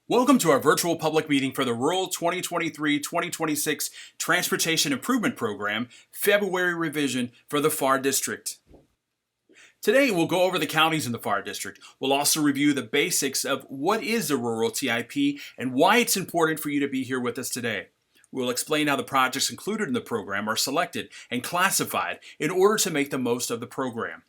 Welcome to our virtual public meeting for the Rural 2023-2026 Transportation Improvement Program, February revision for the Pharr District. Today we'll go over the counties in the Pharr District. We'll also review the basics of what is the Rural TIP and why it's important for you to be here with us today. We'll explain how the projects included in the program are selected and classified in order to make the most of the program.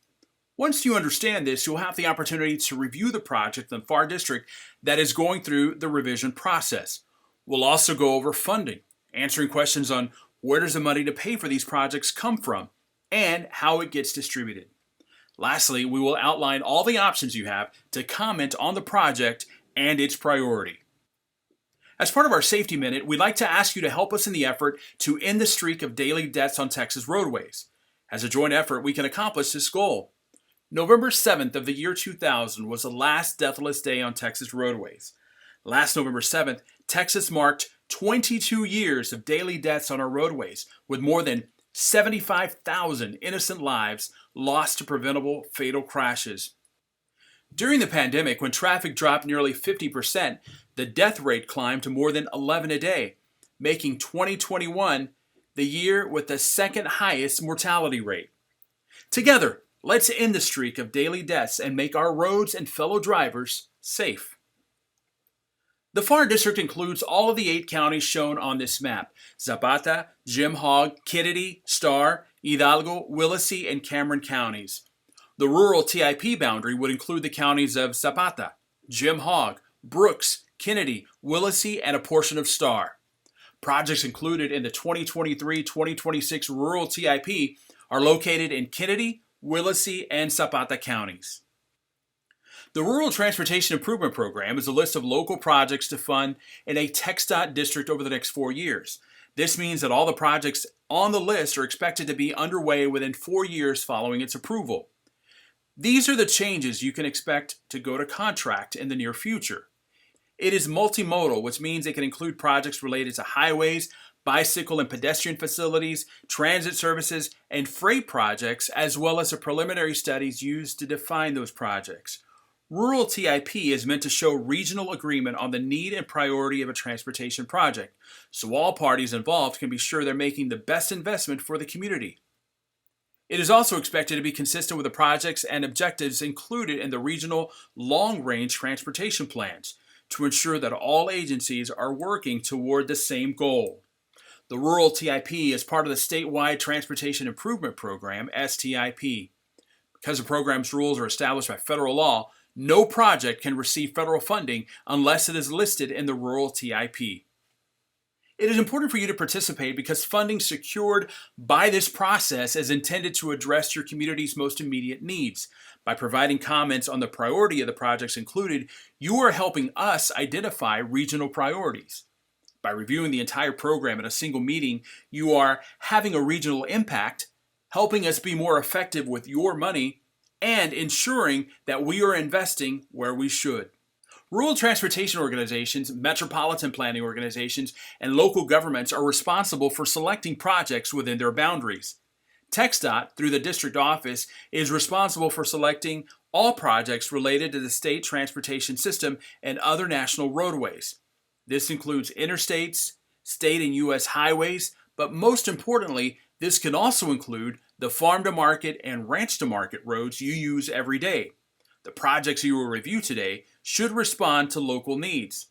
Once you understand this, you'll have the opportunity to review the project in the Pharr District that is going through the revision process. We'll also go over funding, answering questions on where does the money to pay for these projects come from and how it gets distributed. Lastly, we will outline all the options you have to comment on the project and its priority. As part of our Safety Minute, we'd like to ask you to help us in the effort to end the streak of daily deaths on Texas roadways. As a joint effort, we can accomplish this goal. November 7th of the year 2000 was the last deathless day on Texas roadways. Last November 7th, Texas marked 22 years of daily deaths on our roadways, with more than 75,000 innocent lives lost to preventable fatal crashes. During the pandemic, when traffic dropped nearly 50%, the death rate climbed to more than 11 a day, making 2021 the year with the second highest mortality rate. Together, let's end the streak of daily deaths and make our roads and fellow drivers safe. The Pharr District includes all of the 8 counties shown on this map: Zapata, Jim Hogg, Kenedy, Starr, Hidalgo, Willacy, and Cameron counties. The rural TIP boundary would include the counties of Zapata, Jim Hogg, Brooks, Kenedy, Willacy, and a portion of Starr. Projects included in the 2023-2026 rural TIP are located in Kenedy, Willacy, and Zapata counties. The Rural Transportation Improvement Program is a list of local projects to fund in a TxDOT district over the next 4 years. This means that all the projects on the list are expected to be underway within 4 years following its approval. These are the changes you can expect to go to contract in the near future. It is multimodal, which means it can include projects related to highways, bicycle and pedestrian facilities, transit services, and freight projects, as well as the preliminary studies used to define those projects. Rural TIP is meant to show regional agreement on the need and priority of a transportation project, so all parties involved can be sure they're making the best investment for the community. It is also expected to be consistent with the projects and objectives included in the regional long-range transportation plans to ensure that all agencies are working toward the same goal. The Rural TIP is part of the statewide Transportation Improvement Program, STIP. Because the program's rules are established by federal law, no project can receive federal funding unless it is listed in the Rural TIP. It is important for you to participate because funding secured by this process is intended to address your community's most immediate needs. By providing comments on the priority of the projects included, you are helping us identify regional priorities. By reviewing the entire program in a single meeting, you are having a regional impact, helping us be more effective with your money, and ensuring that we are investing where we should. Rural transportation organizations, metropolitan planning organizations, and local governments are responsible for selecting projects within their boundaries. TxDOT, through the district office, is responsible for selecting all projects related to the state transportation system and other national roadways. This includes interstates, state and U.S. highways, but most importantly, this can also include the farm-to-market and ranch-to-market roads you use every day. The projects you will review today should respond to local needs.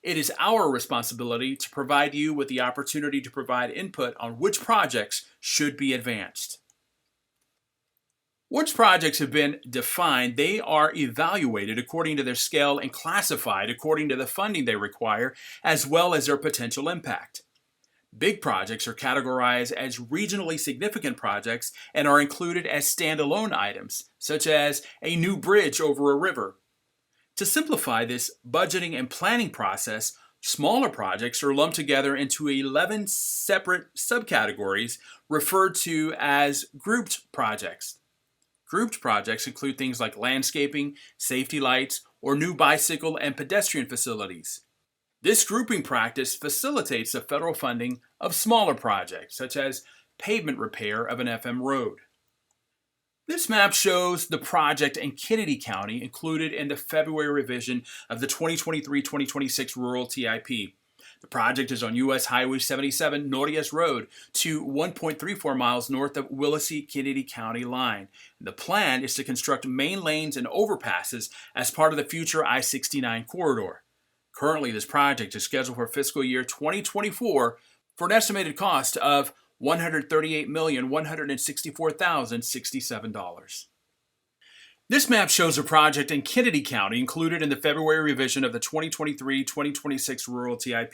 It is our responsibility to provide you with the opportunity to provide input on which projects should be advanced. Once projects have been defined, they are evaluated according to their scale and classified according to the funding they require, as well as their potential impact. Big projects are categorized as regionally significant projects and are included as standalone items, such as a new bridge over a river. To simplify this budgeting and planning process, smaller projects are lumped together into 11 separate subcategories referred to as grouped projects. Grouped projects include things like landscaping, safety lights, or new bicycle and pedestrian facilities. This grouping practice facilitates the federal funding of smaller projects, such as pavement repair of an FM road. This map shows the project in Kenedy County included in the February revision of the 2023-2026 Rural TIP. The project is on U.S. Highway 77 Northwest Road to 1.34 miles north of Willacy-Kenedy County line. The plan is to construct main lanes and overpasses as part of the future I-69 corridor. Currently, this project is scheduled for fiscal year 2024 for an estimated cost of $138,164,067. This map shows a project in Kenedy County included in the February revision of the 2023-2026 Rural TIP.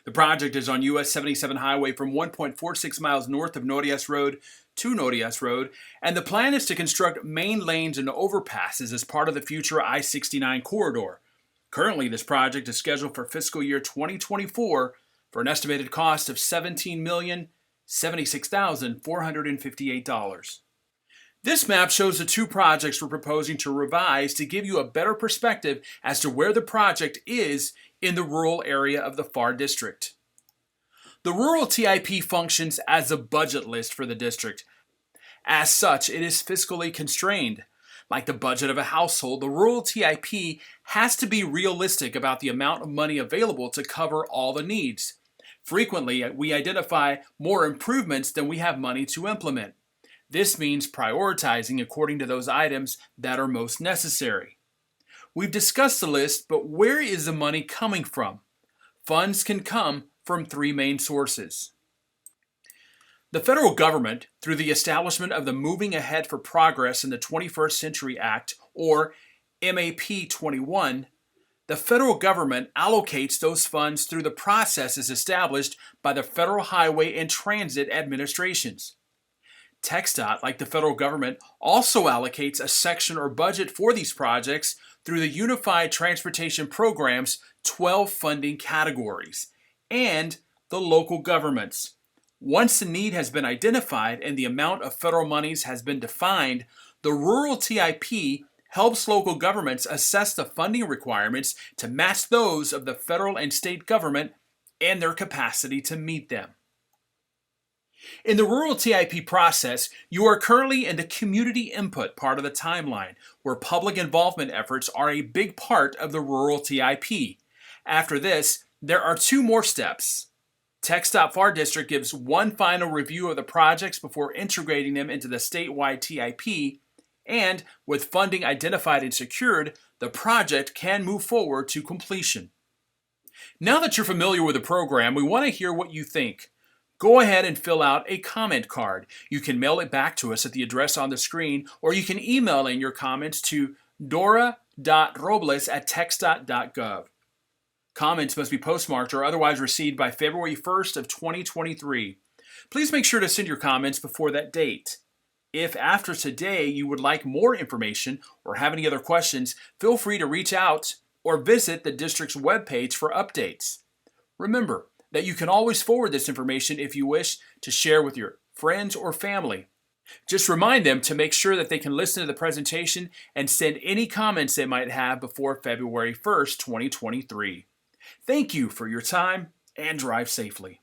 The project is on US 77 highway from 1.46 miles north of Northwest Road to Northwest Road, and the plan is to construct main lanes and overpasses as part of the future I-69 corridor. Currently, this project is scheduled for fiscal year 2024 for an estimated cost of $17,076,458. This map shows the two projects we're proposing to revise to give you a better perspective as to where the project is in the rural area of the Pharr District. The rural TIP functions as a budget list for the district. As such, it is fiscally constrained. Like the budget of a household, the rural TIP has to be realistic about the amount of money available to cover all the needs. Frequently, we identify more improvements than we have money to implement. This means prioritizing according to those items that are most necessary. We've discussed the list, but where is the money coming from? Funds can come from three main sources. The federal government, through the establishment of the Moving Ahead for Progress in the 21st Century Act, or MAP 21, the federal government allocates those funds through the processes established by the Federal Highway and Transit Administrations. TxDOT, like the federal government, also allocates a section or budget for these projects through the Unified Transportation Program's 12 funding categories, and the local governments. Once the need has been identified and the amount of federal monies has been defined, the rural TIP helps local governments assess the funding requirements to match those of the federal and state government and their capacity to meet them. In the rural TIP process, you are currently in the community input part of the timeline, where public involvement efforts are a big part of the rural TIP. After this, there are two more steps. TxDOT Pharr District gives one final review of the projects before integrating them into the statewide TIP, and with funding identified and secured, the project can move forward to completion. Now that you're familiar with the program, we want to hear what you think. Go ahead and fill out a comment card. You can mail it back to us at the address on the screen, or you can email in your comments to dora.robles@txdot.gov. Comments must be postmarked or otherwise received by February 1st of 2023. Please make sure to send your comments before that date. If after today you would like more information or have any other questions, feel free to reach out or visit the district's webpage for updates. Remember that you can always forward this information if you wish to share with your friends or family. Just remind them to make sure that they can listen to the presentation and send any comments they might have before February 1st, 2023. Thank you for your time and drive safely.